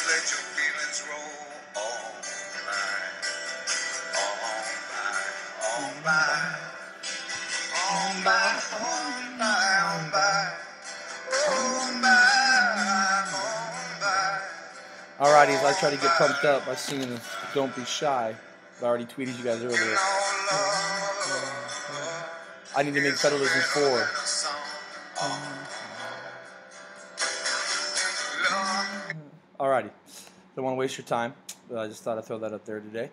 let your feelings roll on by, on by, on by, on by, on by, on by, on by. Alrighty, as I try to get pumped up by singing Don't Be Shy, but I already tweeted you guys earlier. I need to make Federalism 4. Alrighty, don't want to waste your time, but I just thought I'd throw that up there today.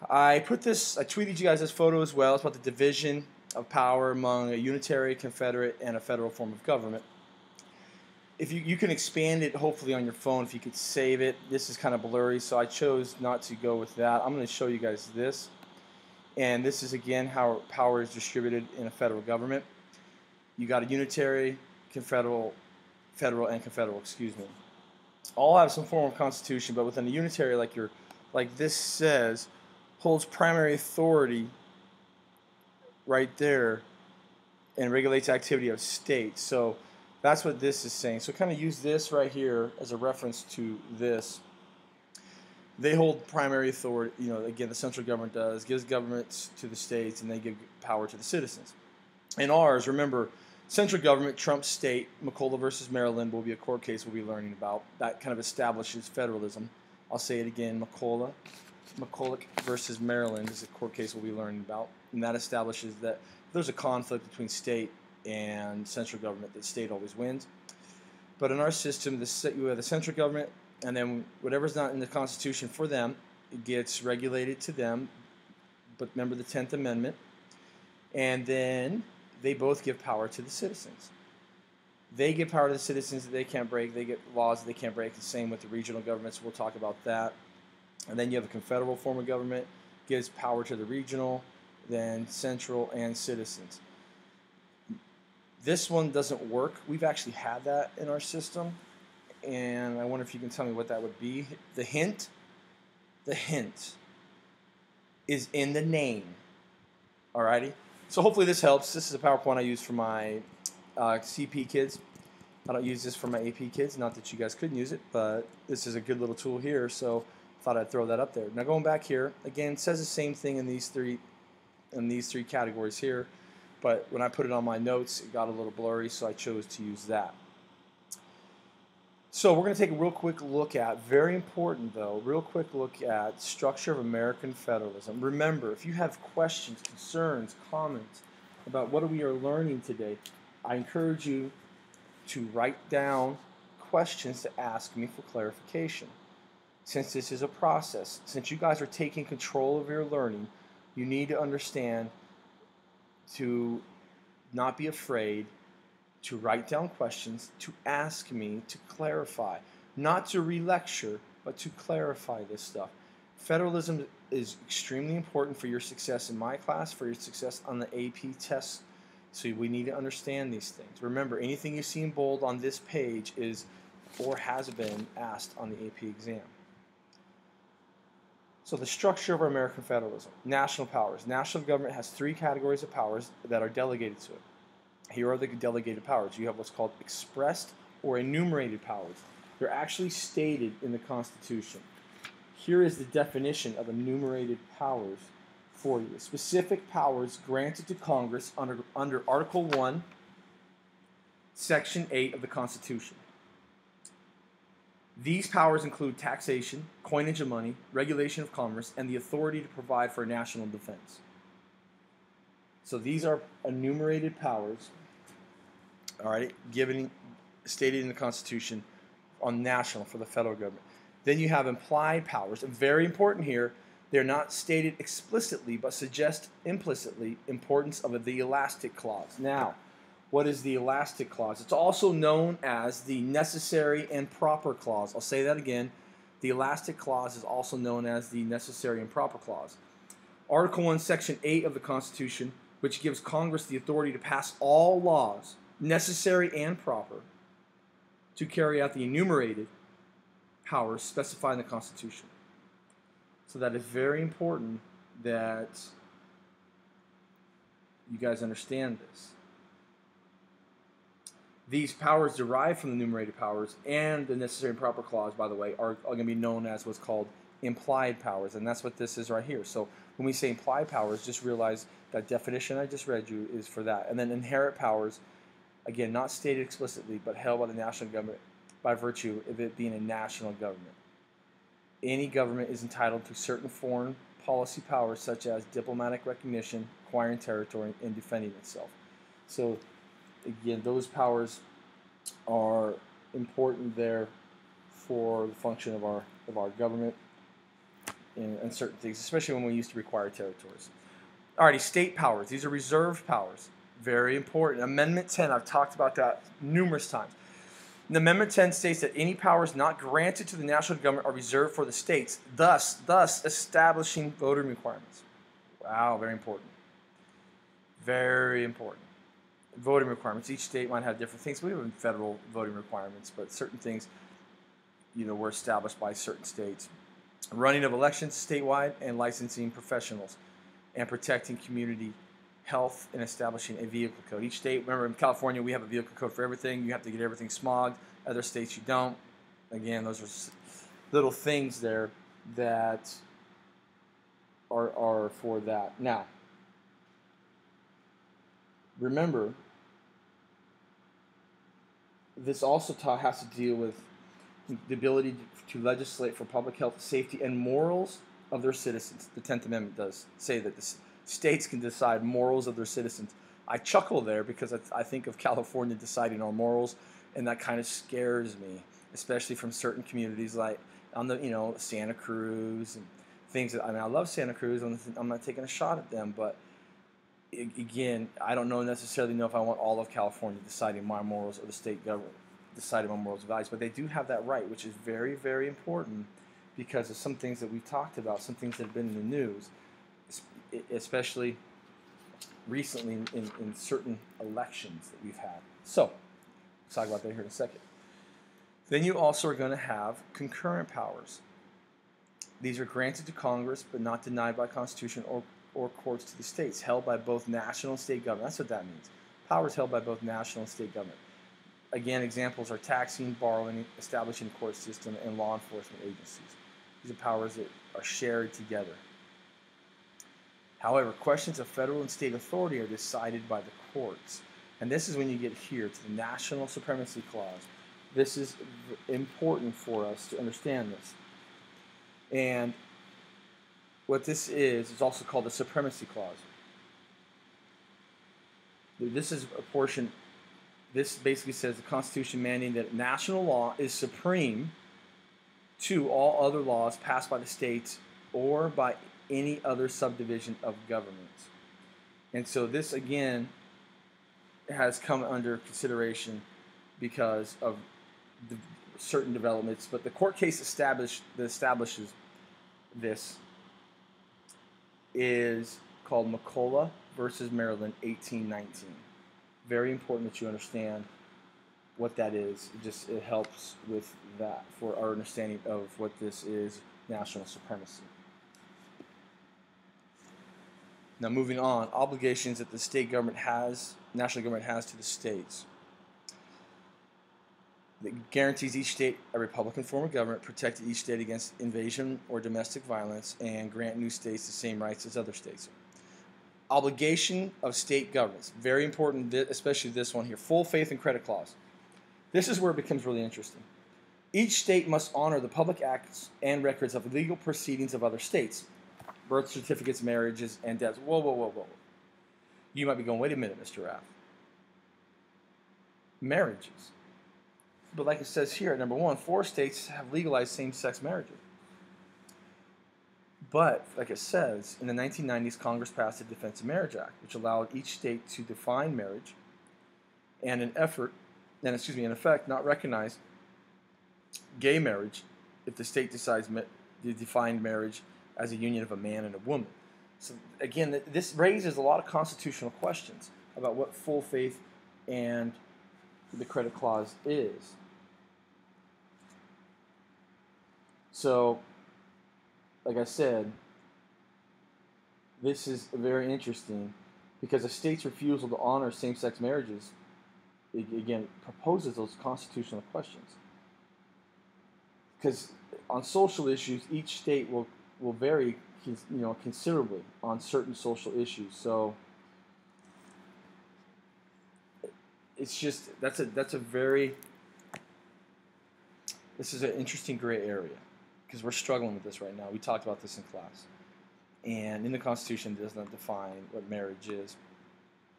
I tweeted you guys this photo as well. It's about the division of power among a unitary, confederate, and a federal form of government. If you can expand it, hopefully on your phone, if you could save it. This is kind of blurry, so I chose not to go with that. I'm going to show you guys this. And this is, again, how power is distributed in a federal government. You got a unitary, federal, and confederal, excuse me. All have some form of constitution, but within a unitary, like this says, holds primary authority right there and regulates activity of states. So that's what this is saying. So kind of use this right here as a reference to this. They hold primary authority, again, the central government gives governments to the states, and they give power to the citizens. In ours, remember, central government trumps state. McCulloch versus Maryland will be a court case we'll be learning about. That kind of establishes federalism. I'll say it again, McCulloch versus Maryland is a court case we'll be learning about. And that establishes that if there's a conflict between state and central government, the state always wins. But in our system, you have the central government, and then whatever's not in the Constitution for them, it gets regulated to them. But remember the 10th Amendment. And then they both give power to the citizens. They give power to the citizens that they can't break. They get laws that they can't break. The same with the regional governments. We'll talk about that. And then you have a confederal form of government, gives power to the regional, then central, and citizens. This one doesn't work. We've actually had that in our system, and I wonder if you can tell me what that would be. The hint is in the name. Alrighty? So hopefully this helps. This is a PowerPoint I use for my CP kids. I don't use this for my AP kids. Not that you guys couldn't use it, but this is a good little tool here, so I thought I'd throw that up there. Now going back here, again, it says the same thing in these three categories here. But when I put it on my notes, it got a little blurry, so I chose to use that. So we're going to take a real quick look at, very important though, structure of American federalism. Remember, if you have questions, concerns, comments about what we are learning today, I encourage you to write down questions to ask me for clarification. Since this is a process, since you guys are taking control of your learning, you need to understand to not be afraid to write down questions, to ask me to clarify. Not to re-lecture, but to clarify this stuff. Federalism is extremely important for your success in my class, for your success on the AP test. So we need to understand these things. Remember, anything you see in bold on this page is or has been asked on the AP exam. So the structure of our American federalism. National powers. National government has three categories of powers that are delegated to it. Here are the delegated powers. You have what's called expressed or enumerated powers. They're actually stated in the Constitution. Here is the definition of enumerated powers for you. Specific powers granted to Congress under Article 1, Section 8 of the Constitution. These powers include taxation, coinage of money, regulation of commerce, and the authority to provide for national defense. So these are enumerated powers, all right, stated in the Constitution on national for the federal government. Then you have implied powers, and very important here, they're not stated explicitly, but suggest implicitly importance of the elastic clause. Now, what is the elastic clause? It's also known as the necessary and proper clause. I'll say that again. The elastic clause is also known as the necessary and proper clause. Article 1, Section 8 of the Constitution, which gives Congress the authority to pass all laws, necessary and proper, to carry out the enumerated powers specified in the Constitution. So that is very important that you guys understand this. These powers derived from the enumerated powers and the necessary and proper clause, by the way, are going to be known as what's called implied powers, and that's what this is right here. So when we say implied powers, just realize that definition I just read you is for that. And then inherent powers, again, not stated explicitly, but held by the national government by virtue of it being a national government. Any government is entitled to certain foreign policy powers such as diplomatic recognition, acquiring territory, and defending itself. So again, those powers are important there for the function of our government and certain things, especially when we used to require territories. Alrighty, state powers. These are reserved powers. Very important. Amendment 10, I've talked about that numerous times. The Amendment 10 states that any powers not granted to the national government are reserved for the states, thus establishing voting requirements. Wow, very important. Very important. Voting requirements. Each state might have different things. We have federal voting requirements, but certain things, were established by certain states. Running of elections statewide and licensing professionals and protecting community health and establishing a vehicle code. Each state, remember in California, we have a vehicle code for everything. You have to get everything smogged. Other states, you don't. Again, those are little things there that are for that. Now, remember, this also has to deal with the ability to legislate for public health, safety, and morals of their citizens. The 10th Amendment does say that the states can decide morals of their citizens. I chuckle there because I think of California deciding our morals, and that kind of scares me, especially from certain communities like on the Santa Cruz and things that I love Santa Cruz. I'm not taking a shot at them, but again, I don't necessarily know if I want all of California deciding my morals or the state government deciding my morals and values, but they do have that right, which is very, very important because of some things that we've talked about, some things that have been in the news, especially recently in certain elections that we've had. So, let's talk about that here in a second. Then you also are going to have concurrent powers. These are granted to Congress but not denied by Constitution or courts to the states, held by both national and state government. That's what that means. Powers held by both national and state government. Again, examples are taxing, borrowing, establishing a court system, and law enforcement agencies. These are powers that are shared together. However, questions of federal and state authority are decided by the courts. And this is when you get here to the National Supremacy Clause. This is important for us to understand this. And what this is also called the Supremacy Clause. This is a portion, this basically says the Constitution mandating that national law is supreme to all other laws passed by the states or by any other subdivision of government. And so this, again, has come under consideration because of the certain developments. But the court case establishes this is called McCulloch versus Maryland, 1819. Very important that you understand what that is. It helps with that for our understanding of what this is, national supremacy. Now moving on, obligations that the state government national government has to the states. It guarantees each state a Republican form of government, protect each state against invasion or domestic violence, and grant new states the same rights as other states. Obligation of state governments. Very important, especially this one here. Full faith and credit clause. This is where it becomes really interesting. Each state must honor the public acts and records of legal proceedings of other states. Birth certificates, marriages, and deaths. Whoa. You might be going, wait a minute, Mr. Raff. Marriages. But like it says here at number 1, 4 states have legalized same-sex marriages. But, like it says, in the 1990s, Congress passed the Defense of Marriage Act, which allowed each state to define marriage and in effect, not recognize gay marriage if the state decides to define marriage as a union of a man and a woman. So again, this raises a lot of constitutional questions about what full faith and the credit clause is. So, like I said, this is very interesting because a state's refusal to honor same-sex marriages again, proposes those constitutional questions. Because on social issues, each state will vary, considerably on certain social issues. So it's just this is an interesting gray area because we're struggling with this right now. We talked about this in class, and in the Constitution it does not define what marriage is,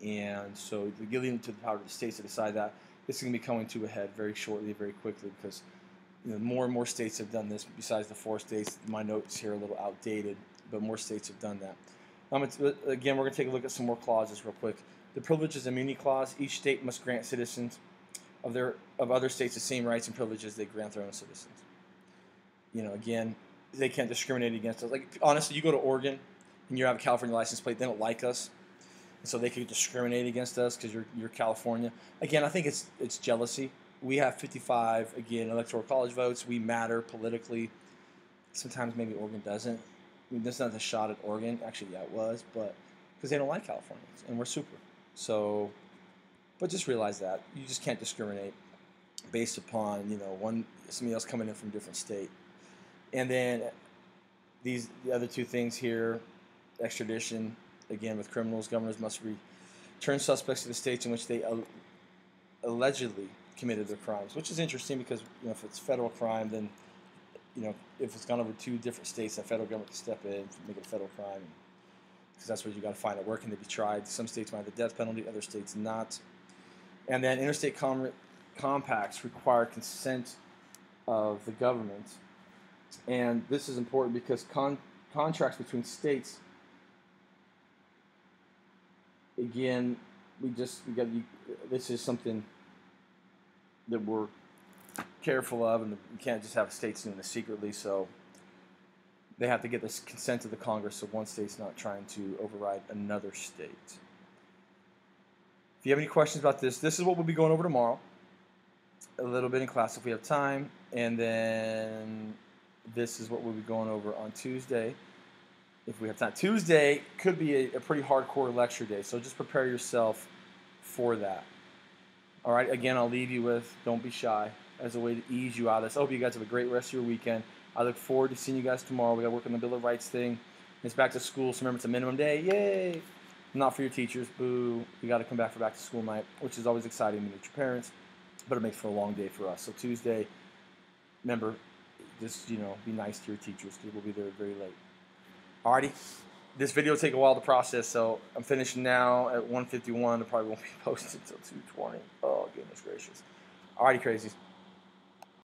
and so the giving to the power of the states to decide that. This is going to be coming to a head very shortly, very quickly, because more and more states have done this. Besides the 4 states, my notes here are a little outdated, but more states have done that. Again, we're going to take a look at some more clauses real quick. The Privileges and Immunity Clause: each state must grant citizens of other states the same rights and privileges they grant their own citizens. Again, they can't discriminate against us. Like, honestly, you go to Oregon and you have a California license plate, they don't like us, and so they could discriminate against us because you're California. Again, I think it's jealousy. We have 55, again, electoral college votes. We matter politically. Sometimes maybe Oregon doesn't. I mean, that's not a shot at Oregon. Actually, yeah, it was, but because they don't like Californians, and we're super. So, but just realize that you just can't discriminate based upon somebody else coming in from a different state. And then the other 2 things here: extradition. Again, with criminals, governors must return suspects to the states in which they allegedly committed their crimes, which is interesting because if it's federal crime, then if it's gone over 2 different states, the federal government can step in, make it a federal crime, because that's where you got to find out where can they be tried. Some states might have the death penalty, other states not. And then interstate compacts require consent of the government, and this is important because contracts between states. Again, this is something that we're careful of, and you can't just have states doing this secretly, so they have to get this consent of the Congress, so one state's not trying to override another state. If you have any questions about this is what we'll be going over tomorrow, a little bit in class if we have time, and then this is what we'll be going over on Tuesday if we have time. Tuesday could be a pretty hardcore lecture day, so just prepare yourself for that. All right, again, I'll leave you with don't be shy as a way to ease you out of this. I hope you guys have a great rest of your weekend. I look forward to seeing you guys tomorrow. We got to work on the Bill of Rights thing. It's back to school, so remember, it's a minimum day. Yay! Not for your teachers. Boo. You got to come back for back to school night, which is always exciting to meet your parents, but it makes for a long day for us. So Tuesday, remember, just, be nice to your teachers because we'll be there very late. Alrighty. This video will take a while to process, so I'm finishing now at 1:51. It probably won't be posted until 2:20. Oh, goodness gracious. Alrighty, crazies.